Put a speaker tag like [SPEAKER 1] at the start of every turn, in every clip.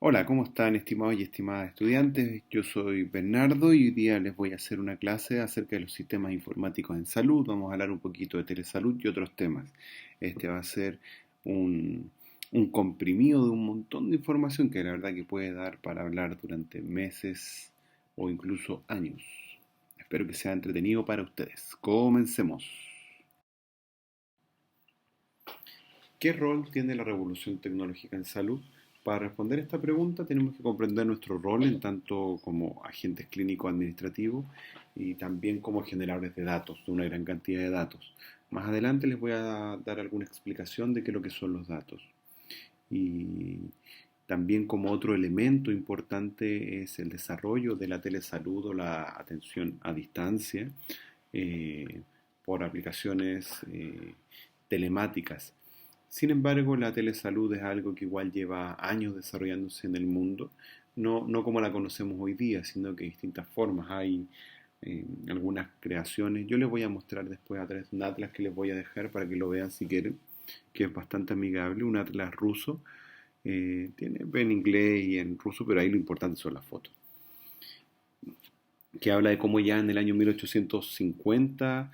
[SPEAKER 1] Hola, ¿cómo están estimados y estimadas estudiantes? Yo soy Bernardo y hoy día les voy a hacer una clase acerca de los sistemas informáticos en salud. Vamos a hablar un poquito de telesalud y otros temas. Este va a ser un, un comprimido de un montón de información que la verdad que puede dar para hablar durante meses o incluso años. Espero que sea entretenido para ustedes. Comencemos. ¿Qué rol tiene la revolución tecnológica en salud? Para responder esta pregunta tenemos que comprender nuestro rol en tanto como agentes clínicos administrativos y también como generadores de datos, de una gran cantidad de datos. Más adelante les voy a dar alguna explicación de qué es lo que son los datos. Y también como otro elemento importante es el desarrollo de la telesalud o la atención a distancia eh, por aplicaciones telemáticas. Sin embargo, la telesalud es algo que igual lleva años desarrollándose en el mundo, no como la conocemos hoy día, sino que de distintas formas. Hay algunas creaciones. Yo les voy a mostrar después a través de un atlas que les voy a dejar para que lo vean si quieren, que es bastante amigable, un atlas ruso. Tiene en inglés y en ruso, pero ahí lo importante son las fotos. Que habla de cómo ya en el año 1850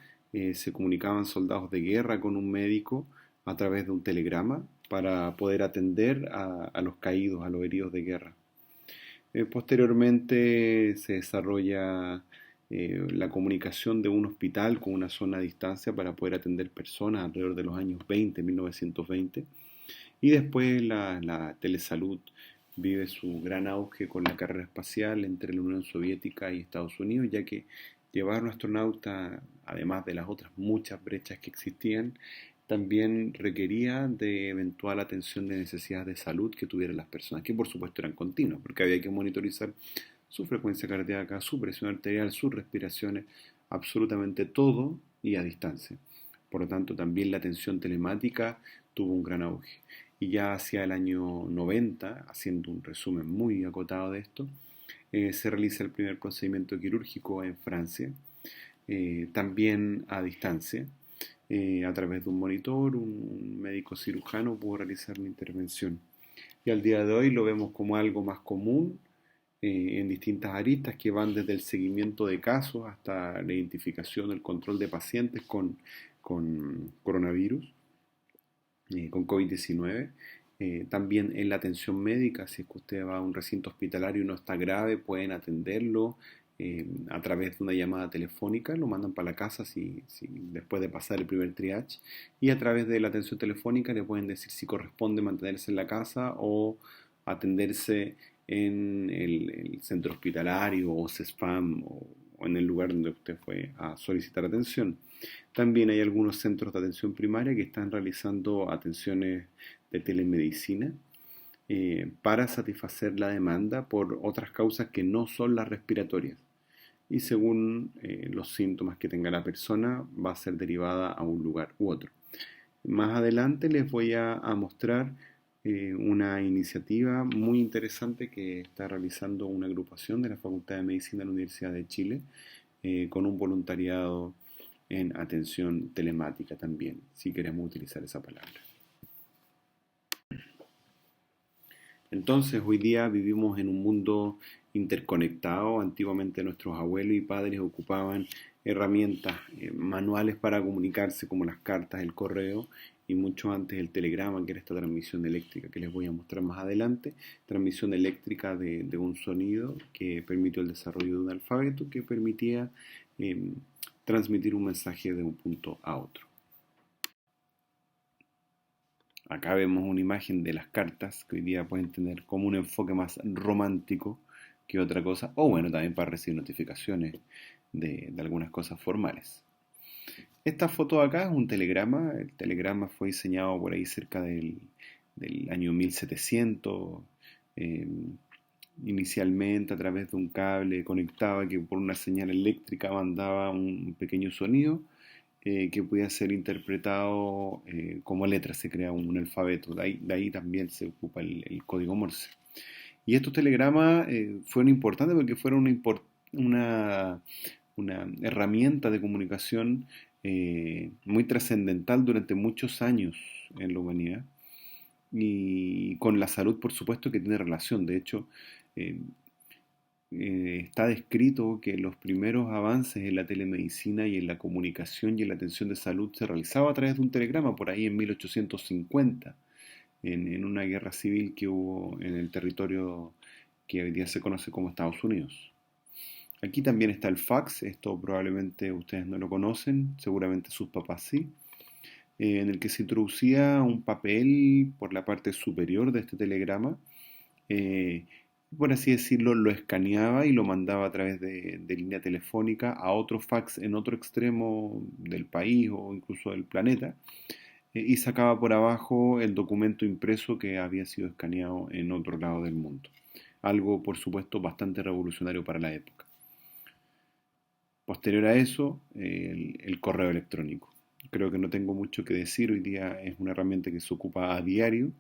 [SPEAKER 1] se comunicaban soldados de guerra con un médico a través de un telegrama para poder atender a los caídos, a los heridos de guerra. Posteriormente se desarrolla la comunicación de un hospital con una zona a distancia para poder atender personas alrededor de los años 20, 1920. Y después la telesalud vive su gran auge con la carrera espacial entre la Unión Soviética y Estados Unidos, ya que llevar un astronauta, además de las otras muchas brechas que existían, también requería de eventual atención de necesidades de salud que tuvieran las personas, que por supuesto eran continuas, porque había que monitorizar su frecuencia cardíaca, su presión arterial, sus respiraciones, absolutamente todo y a distancia. Por lo tanto, también la atención telemática tuvo un gran auge. Y ya hacia el año 90, haciendo un resumen muy acotado de esto, se realiza el primer procedimiento quirúrgico en Francia, también a distancia. A través de un monitor, un médico cirujano pudo realizar la intervención. Y al día de hoy lo vemos como algo más común en distintas aristas que van desde el seguimiento de casos hasta la identificación, el control de pacientes con coronavirus, con COVID-19. También en la atención médica, si es que usted va a un recinto hospitalario y no está grave, pueden atenderlo a través de una llamada telefónica, lo mandan para la casa después de pasar el primer triage, y a través de la atención telefónica le pueden decir si corresponde mantenerse en la casa o atenderse en el centro hospitalario o CESFAM o en el lugar donde usted fue a solicitar atención. También hay algunos centros de atención primaria que están realizando atenciones de telemedicina para satisfacer la demanda por otras causas que no son las respiratorias. Y según los síntomas que tenga la persona, va a ser derivada a un lugar u otro. Más adelante les voy a mostrar una iniciativa muy interesante que está realizando una agrupación de la Facultad de Medicina de la Universidad de Chile con un voluntariado en atención telemática también, si queremos utilizar esa palabra. Entonces, hoy día vivimos en un mundo interconectado. Antiguamente nuestros abuelos y padres ocupaban herramientas manuales para comunicarse como las cartas, el correo y mucho antes el telegrama, que era esta transmisión eléctrica que les voy a mostrar más adelante, transmisión eléctrica de un sonido que permitió el desarrollo de un alfabeto que permitía eh, transmitir un mensaje de un punto a otro. Acá vemos una imagen de las cartas que hoy día pueden tener como un enfoque más romántico que otra cosa, o bueno, también para recibir notificaciones de algunas cosas formales. Esta foto de acá es un telegrama. El telegrama fue diseñado por ahí cerca del año 1700, eh, inicialmente a través de un cable conectado que por una señal eléctrica mandaba un pequeño sonido que podía ser interpretado como letra, se crea un alfabeto, de ahí también se ocupa el código Morse. Y estos telegramas fueron importantes porque fueron una herramienta de comunicación muy trascendental durante muchos años en la humanidad. y con la salud, por supuesto, que tiene relación. De hecho, eh, está descrito que los primeros avances en la telemedicina y en la comunicación y en la atención de salud se realizaba a través de un telegrama por ahí en 1850, en una guerra civil que hubo en el territorio que hoy día se conoce como Estados Unidos. Aquí también está el fax, esto probablemente ustedes no lo conocen, seguramente sus papás sí, en el que se introducía un papel por la parte superior de este telegrama, eh, por así decirlo, lo escaneaba y lo mandaba a través de línea telefónica a otro fax en otro extremo del país o incluso del planeta, y sacaba por abajo el documento impreso que había sido escaneado en otro lado del mundo. Algo, por supuesto, bastante revolucionario para la época. Posterior a eso, el correo electrónico. Creo que no tengo mucho que decir, hoy día es una herramienta que se ocupa a diario.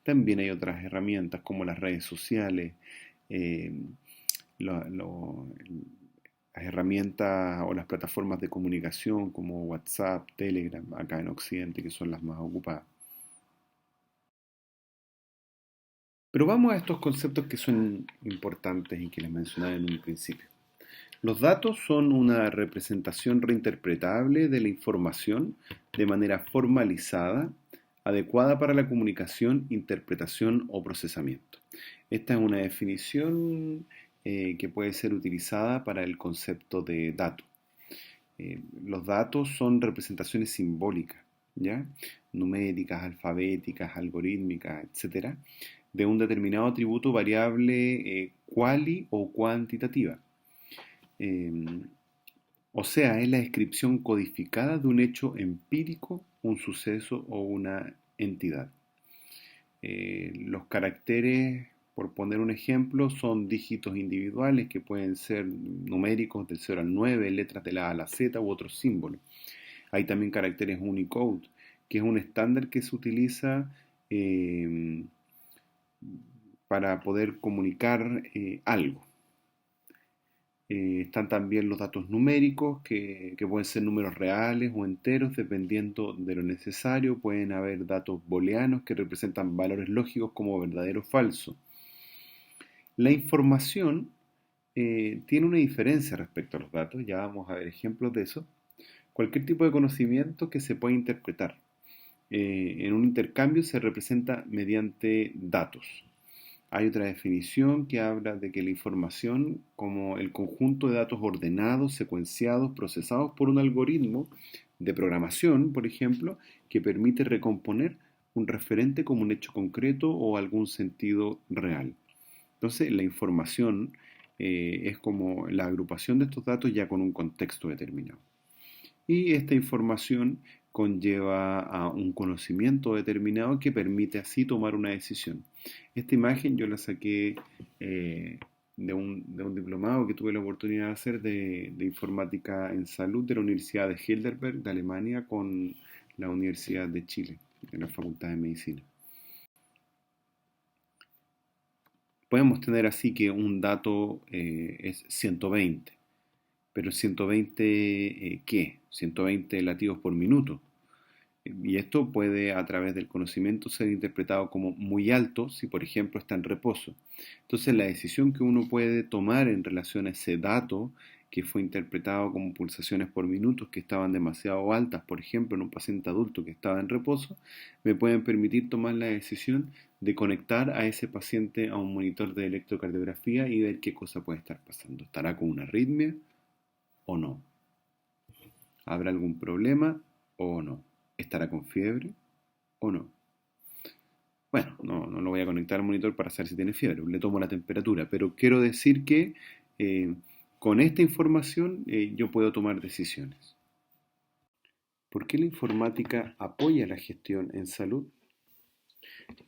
[SPEAKER 1] También hay otras herramientas como las redes sociales, eh, lo- lo- las herramientas o las plataformas de comunicación como WhatsApp, Telegram, acá en Occidente, que son las más ocupadas. Pero vamos a estos conceptos que son importantes y que les mencionaba en un principio. Los datos son una representación reinterpretable de la información de manera formalizada, adecuada para la comunicación, interpretación o procesamiento. Esta es una definición que puede ser utilizada para el concepto de dato. Los datos son representaciones simbólicas, ¿ya? Numéricas, alfabéticas, algorítmicas, etcétera, de un determinado atributo variable quali o cuantitativa. Eh, o sea, es la descripción codificada de un hecho empírico, un suceso o una entidad. Los caracteres, por poner un ejemplo, son dígitos individuales que pueden ser numéricos del 0 al 9, letras de la A a la Z u otros símbolos. Hay también caracteres Unicode, que es un estándar que se utiliza eh, para poder comunicar algo. Están también los datos numéricos, que pueden ser números reales o enteros, dependiendo de lo necesario. Pueden haber datos booleanos que representan valores lógicos como verdadero o falso. La información tiene una diferencia respecto a los datos, ya vamos a ver ejemplos de eso. Cualquier tipo de conocimiento que se pueda interpretar. En un intercambio se representa mediante datos. Hay otra definición que habla de que la información como el conjunto de datos ordenados, secuenciados, procesados por un algoritmo de programación, por ejemplo, que permite recomponer un referente como un hecho concreto o algún sentido real. Entonces, la información es como la agrupación de estos datos ya con un contexto determinado. Y esta información conlleva a un conocimiento determinado que permite así tomar una decisión. Esta imagen yo la saqué de un diplomado que tuve la oportunidad de hacer de informática en salud de la Universidad de Heidelberg de Alemania con la Universidad de Chile, en la Facultad de Medicina. Podemos tener así que un dato es 120, pero 120 ¿qué? 120 latidos por minuto. Y esto puede a través del conocimiento ser interpretado como muy alto si por ejemplo está en reposo. Entonces la decisión que uno puede tomar en relación a ese dato que fue interpretado como pulsaciones por minutos que estaban demasiado altas, por ejemplo en un paciente adulto que estaba en reposo, me pueden permitir tomar la decisión de conectar a ese paciente a un monitor de electrocardiografía y ver qué cosa puede estar pasando. ¿Estará con una arritmia o no? ¿Habrá algún problema o no? ¿Estará con fiebre o no? Bueno, no lo voy a conectar al monitor para saber si tiene fiebre, le tomo la temperatura, pero quiero decir que eh, con esta información yo puedo tomar decisiones. ¿Por qué la informática apoya la gestión en salud?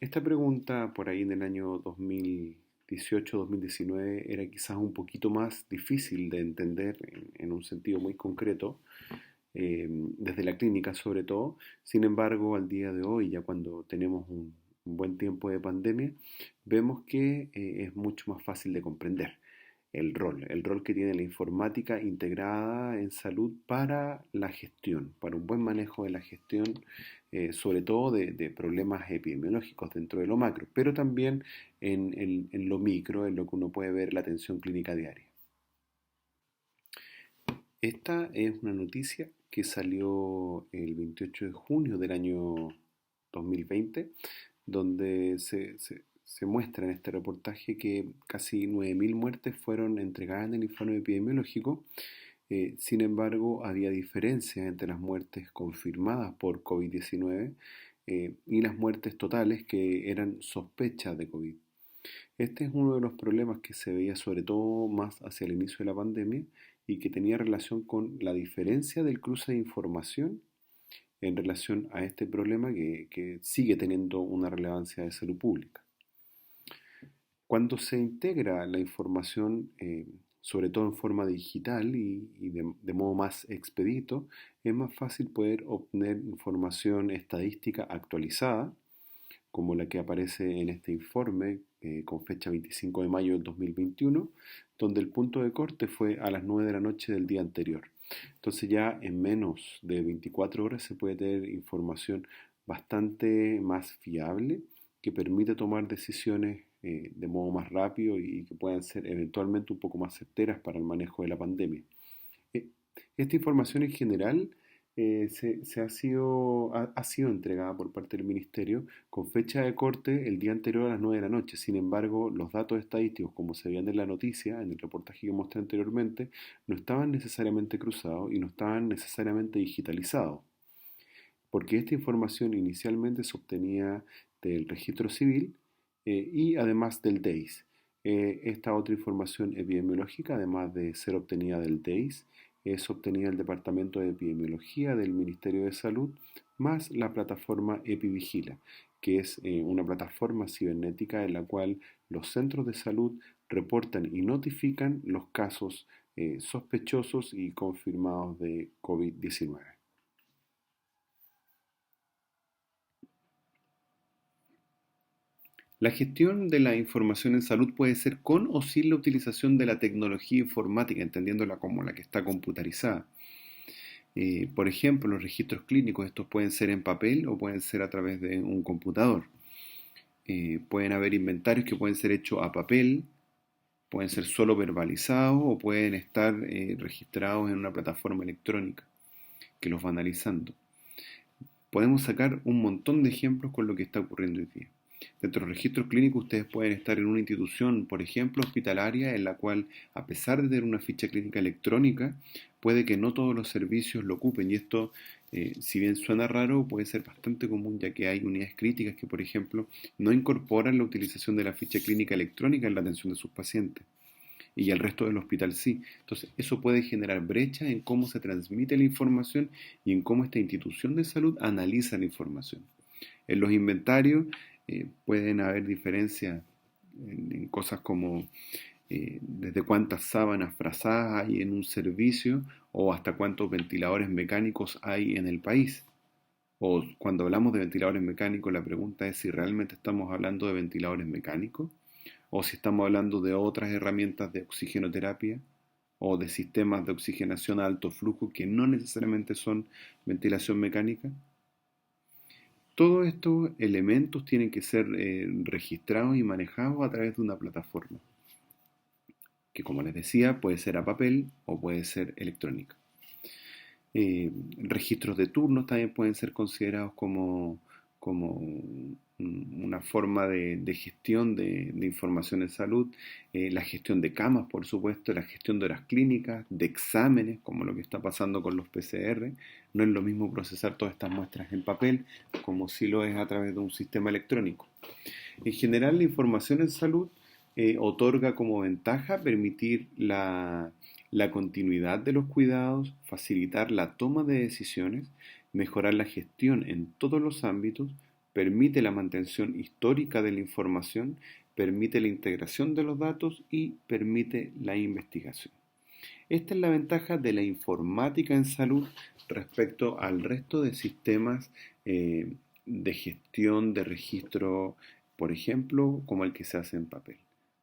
[SPEAKER 1] Esta pregunta por ahí en el año 2018-2019 era quizás un poquito más difícil de entender en un sentido muy concreto, desde la clínica sobre todo. Sin embargo, al día de hoy, ya cuando tenemos un buen tiempo de pandemia, vemos que es mucho más fácil de comprender. el rol que tiene la informática integrada en salud para la gestión, para un buen manejo de la gestión, sobre todo de problemas epidemiológicos dentro de lo macro, pero también en lo micro, en lo que uno puede ver la atención clínica diaria. Esta es una noticia que salió el 28 de junio del año 2020, donde se muestra en este reportaje que casi 9.000 muertes fueron entregadas en el informe epidemiológico. Sin embargo, había diferencias entre las muertes confirmadas por COVID-19 y las muertes totales que eran sospechas de COVID. Este es uno de los problemas que se veía sobre todo más hacia el inicio de la pandemia y que tenía relación con la diferencia del cruce de información en relación a este problema que sigue teniendo una relevancia de salud pública. Cuando se integra la información, sobre todo en forma digital y de modo más expedito, es más fácil poder obtener información estadística actualizada, como la que aparece en este informe con fecha 25 de mayo del 2021, donde el punto de corte fue a las 9 de la noche del día anterior. Entonces ya en menos de 24 horas se puede tener información bastante más fiable que permite tomar decisiones de modo más rápido y que puedan ser eventualmente un poco más certeras para el manejo de la pandemia. Eh, Esta información en general ha sido entregada por parte del Ministerio con fecha de corte el día anterior a las 9 de la noche. Sin embargo, los datos estadísticos, como se veían en la noticia, en el reportaje que mostré anteriormente, no estaban necesariamente cruzados y no estaban necesariamente digitalizados, porque esta información inicialmente se obtenía del registro civil y además del DEIS. Esta otra información epidemiológica, además de ser obtenida del DEIS, es obtenida del Departamento de Epidemiología del Ministerio de Salud, más la plataforma EpiVigila, que es una plataforma cibernética en la cual los centros de salud reportan y notifican los casos sospechosos y confirmados de COVID-19. La gestión de la información en salud puede ser con o sin la utilización de la tecnología informática, entendiéndola como la que está computarizada. Por ejemplo, los registros clínicos, estos pueden ser en papel o pueden ser a través de un computador. Pueden haber inventarios que pueden ser hechos a papel, pueden ser solo verbalizados o pueden estar registrados en una plataforma electrónica que los va analizando. Podemos sacar un montón de ejemplos con lo que está ocurriendo hoy día. Dentro del registro clínico ustedes pueden estar en una institución, por ejemplo, hospitalaria, en la cual, a pesar de tener una ficha clínica electrónica, puede que no todos los servicios lo ocupen. Y esto, si bien suena raro, puede ser bastante común, ya que hay unidades críticas que, por ejemplo, no incorporan la utilización de la ficha clínica electrónica en la atención de sus pacientes. Y el resto del hospital sí. Entonces, eso puede generar brechas en cómo se transmite la información y en cómo esta institución de salud analiza la información. En los inventarios pueden haber diferencias en cosas como desde cuántas sábanas frazadas hay en un servicio o hasta cuántos ventiladores mecánicos hay en el país. O cuando hablamos de ventiladores mecánicos, la pregunta es si realmente estamos hablando de ventiladores mecánicos o si estamos hablando de otras herramientas de oxigenoterapia o de sistemas de oxigenación a alto flujo que no necesariamente son ventilación mecánica. Todos estos elementos tienen que ser registrados y manejados a través de una plataforma, que como les decía puede ser a papel o puede ser electrónica. Registros de turnos también pueden ser considerados como una forma de gestión de información en salud, la gestión de camas, por supuesto, la gestión de horas clínicas, de exámenes, como lo que está pasando con los PCR. No es lo mismo procesar todas estas muestras en papel como si lo es a través de un sistema electrónico. En general, la información en salud otorga como ventaja permitir la continuidad de los cuidados, facilitar la toma de decisiones, mejorar la gestión en todos los ámbitos, permite la mantención histórica de la información, permite la integración de los datos y permite la investigación. Esta es la ventaja de la informática en salud respecto al resto de sistemas de gestión de registro, por ejemplo, como el que se hace en papel.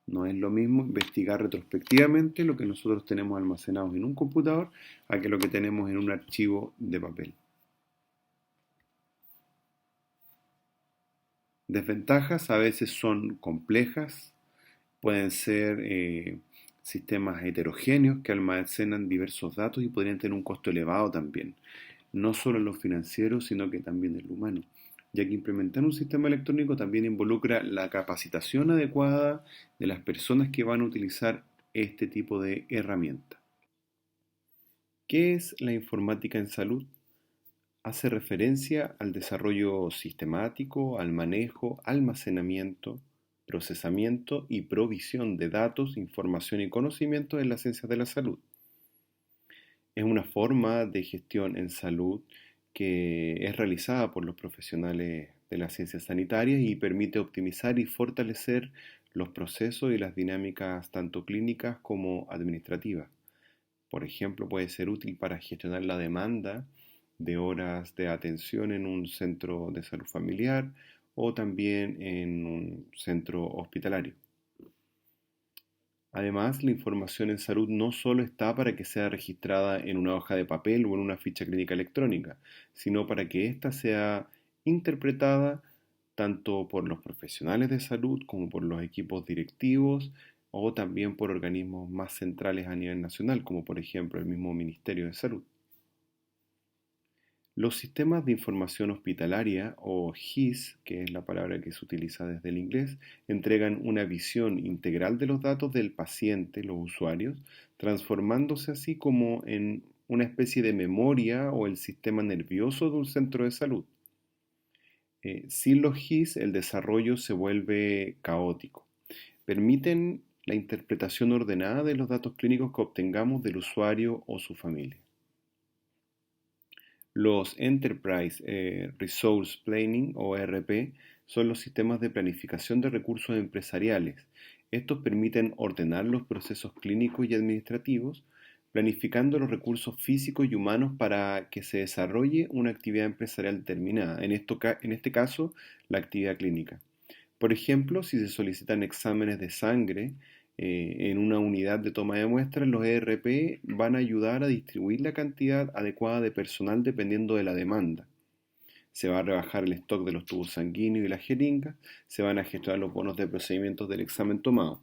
[SPEAKER 1] No es lo mismo investigar retrospectivamente lo que nosotros tenemos almacenados en un computador a que lo que tenemos en un archivo de papel. Desventajas a veces son complejas, pueden ser sistemas heterogéneos que almacenan diversos datos y podrían tener un costo elevado también, no solo en lo financiero, sino que también en lo humano, ya que implementar un sistema electrónico también involucra la capacitación adecuada de las personas que van a utilizar este tipo de herramienta. ¿Qué es la informática en salud? Hace referencia al desarrollo sistemático, al manejo, almacenamiento, procesamiento y provisión de datos, información y conocimiento en las ciencias de la salud. Es una forma de gestión en salud que es realizada por los profesionales de las ciencias sanitarias y permite optimizar y fortalecer los procesos y las dinámicas tanto clínicas como administrativas. Por ejemplo, puede ser útil para gestionar la demanda de horas de atención en un centro de salud familiar o también en un centro hospitalario. Además, la información en salud no solo está para que sea registrada en una hoja de papel o en una ficha clínica electrónica, sino para que ésta sea interpretada tanto por los profesionales de salud como por los equipos directivos o también por organismos más centrales a nivel nacional, como por ejemplo el mismo Ministerio de Salud. Los sistemas de información hospitalaria, o HIS, que es la palabra que se utiliza desde el inglés, entregan una visión integral de los datos del paciente, los usuarios, transformándose así como en una especie de memoria o el sistema nervioso de un centro de salud. Sin los HIS, el desarrollo se vuelve caótico. Permiten la interpretación ordenada de los datos clínicos que obtengamos del usuario o su familia. Los Enterprise Resource Planning o ERP son los sistemas de planificación de recursos empresariales. Estos permiten ordenar los procesos clínicos y administrativos, planificando los recursos físicos y humanos para que se desarrolle una actividad empresarial determinada, en este caso la actividad clínica. Por ejemplo, si se solicitan exámenes de sangre en una unidad de toma de muestras, los ERP van a ayudar a distribuir la cantidad adecuada de personal dependiendo de la demanda. Se va a rebajar el stock de los tubos sanguíneos y las jeringas, se van a gestionar los bonos de procedimientos del examen tomado.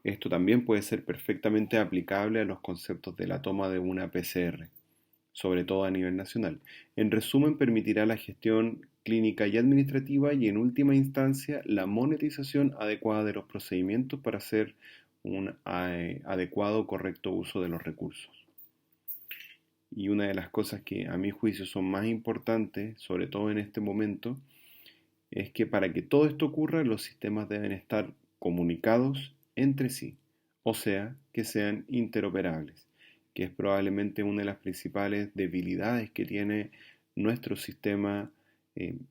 [SPEAKER 1] Esto también puede ser perfectamente aplicable a los conceptos de la toma de una PCR, sobre todo a nivel nacional. En resumen, permitirá la gestión clínica y administrativa y en última instancia la monetización adecuada de los procedimientos para hacer un adecuado, correcto uso de los recursos. Y una de las cosas que a mi juicio son más importantes, sobre todo en este momento, es que para que todo esto ocurra los sistemas deben estar comunicados entre sí, o sea, que sean interoperables, que es probablemente una de las principales debilidades que tiene nuestro sistema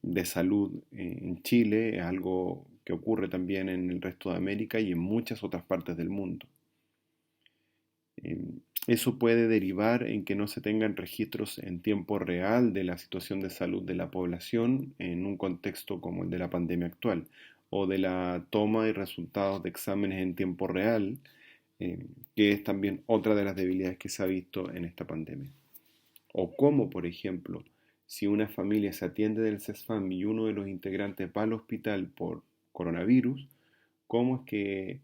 [SPEAKER 1] de salud en Chile, es algo que ocurre también en el resto de América y en muchas otras partes del mundo. Eso puede derivar en que no se tengan registros en tiempo real de la situación de salud de la población en un contexto como el de la pandemia actual, o de la toma y resultados de exámenes en tiempo real, que es también otra de las debilidades que se ha visto en esta pandemia. O como, por ejemplo, si una familia se atiende del CESFAM y uno de los integrantes va al hospital por coronavirus, ¿cómo es que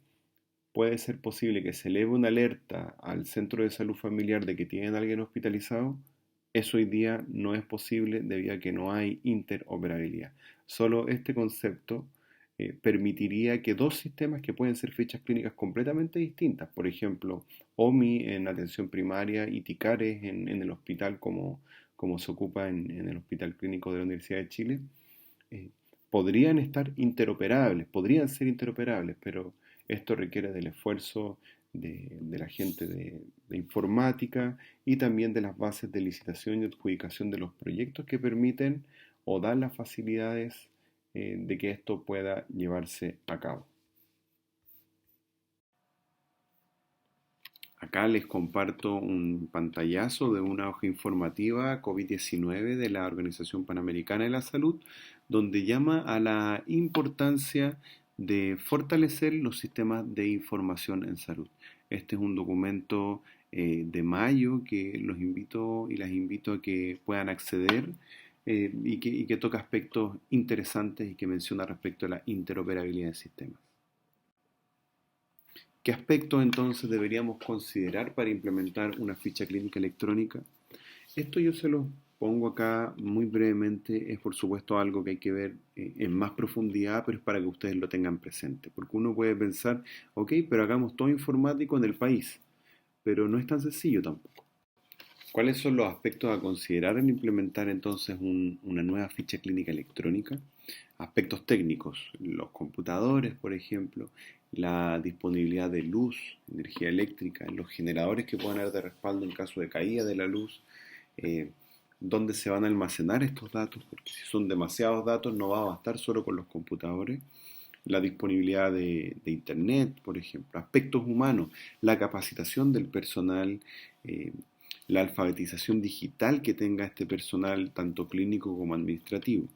[SPEAKER 1] puede ser posible que se eleve una alerta al centro de salud familiar de que tienen a alguien hospitalizado? Eso hoy día no es posible debido a que no hay interoperabilidad. Solo este concepto permitiría que dos sistemas que pueden ser fichas clínicas completamente distintas, por ejemplo, OMI en atención primaria y TICARES en el hospital como se ocupa en el Hospital Clínico de la Universidad de Chile, eh, podrían ser interoperables, pero esto requiere del esfuerzo de la gente de informática y también de las bases de licitación y adjudicación de los proyectos que permiten o dan las facilidades de que esto pueda llevarse a cabo. Acá les comparto un pantallazo de una hoja informativa COVID-19 de la Organización Panamericana de la Salud, donde llama a la importancia de fortalecer los sistemas de información en salud. Este es un documento de mayo que los invito y las invito a que puedan acceder y que toca aspectos interesantes y que menciona respecto a la interoperabilidad de sistemas. ¿Qué aspectos entonces deberíamos considerar para implementar una ficha clínica electrónica? Esto yo se lo pongo acá muy brevemente, es por supuesto algo que hay que ver en más profundidad, pero es para que ustedes lo tengan presente, porque uno puede pensar, ok, pero hagamos todo informático en el país, pero no es tan sencillo tampoco. ¿Cuáles son los aspectos a considerar en implementar entonces una nueva ficha clínica electrónica? Aspectos técnicos, los computadores, por ejemplo, la disponibilidad de luz, energía eléctrica, los generadores que puedan haber de respaldo en caso de caída de la luz, eh, dónde se van a almacenar estos datos, porque si son demasiados datos no va a bastar solo con los computadores, la disponibilidad de Internet, por ejemplo, aspectos humanos, la capacitación del personal, eh, la alfabetización digital que tenga este personal, tanto clínico como administrativo.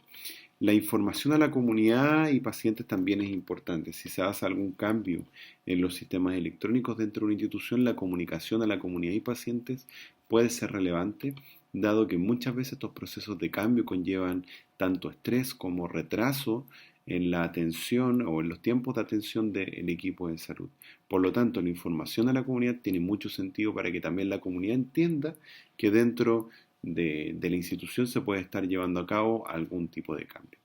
[SPEAKER 1] La información a la comunidad y pacientes también es importante. Si se hace algún cambio en los sistemas electrónicos dentro de una institución, la comunicación a la comunidad y pacientes puede ser relevante, dado que muchas veces estos procesos de cambio conllevan tanto estrés como retraso en la atención o en los tiempos de atención del equipo de salud. Por lo tanto, la información a la comunidad tiene mucho sentido para que también la comunidad entienda que dentro de la institución se puede estar llevando a cabo algún tipo de cambio.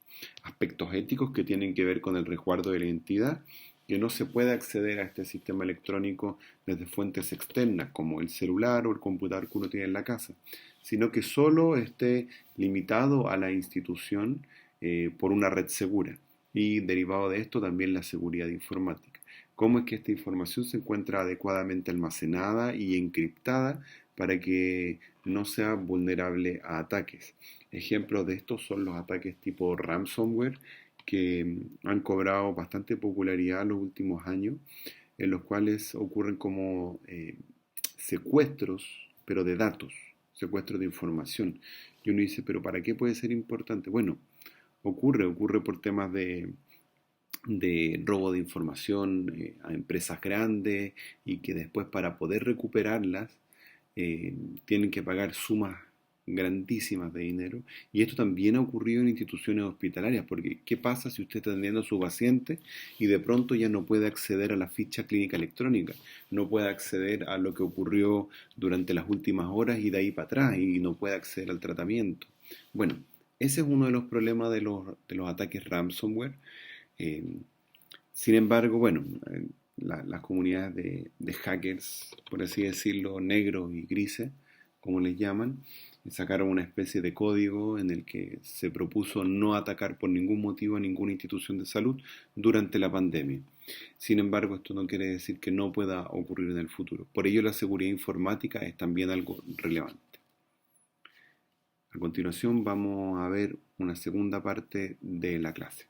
[SPEAKER 1] Aspectos éticos que tienen que ver con el resguardo de la identidad, que no se puede acceder a este sistema electrónico desde fuentes externas como el celular o el computador que uno tiene en la casa, sino que solo esté limitado a la institución por una red segura y derivado de esto también la seguridad informática. Cómo es que esta información se encuentra adecuadamente almacenada y encriptada para que no sea vulnerable a ataques. Ejemplos de estos son los ataques tipo ransomware que han cobrado bastante popularidad en los últimos años, en los cuales ocurren como secuestros, pero de datos, secuestros de información. Y uno dice, pero ¿para qué puede ser importante? Bueno, ocurre por temas de robo de información a empresas grandes y que después para poder recuperarlas tienen que pagar sumas grandísimas de dinero. Y esto también ha ocurrido en instituciones hospitalarias, porque ¿qué pasa si usted está atendiendo a su paciente y de pronto ya no puede acceder a la ficha clínica electrónica? No puede acceder a lo que ocurrió durante las últimas horas y de ahí para atrás y no puede acceder al tratamiento. Bueno, ese es uno de los problemas de los ataques ransomware. Eh, Sin embargo, bueno, las comunidades de hackers, por así decirlo, negros y grises, como les llaman, sacaron una especie de código en el que se propuso no atacar por ningún motivo a ninguna institución de salud durante la pandemia. Sin embargo, esto no quiere decir que no pueda ocurrir en el futuro. Por ello, la seguridad informática es también algo relevante. A continuación, vamos a ver una segunda parte de la clase.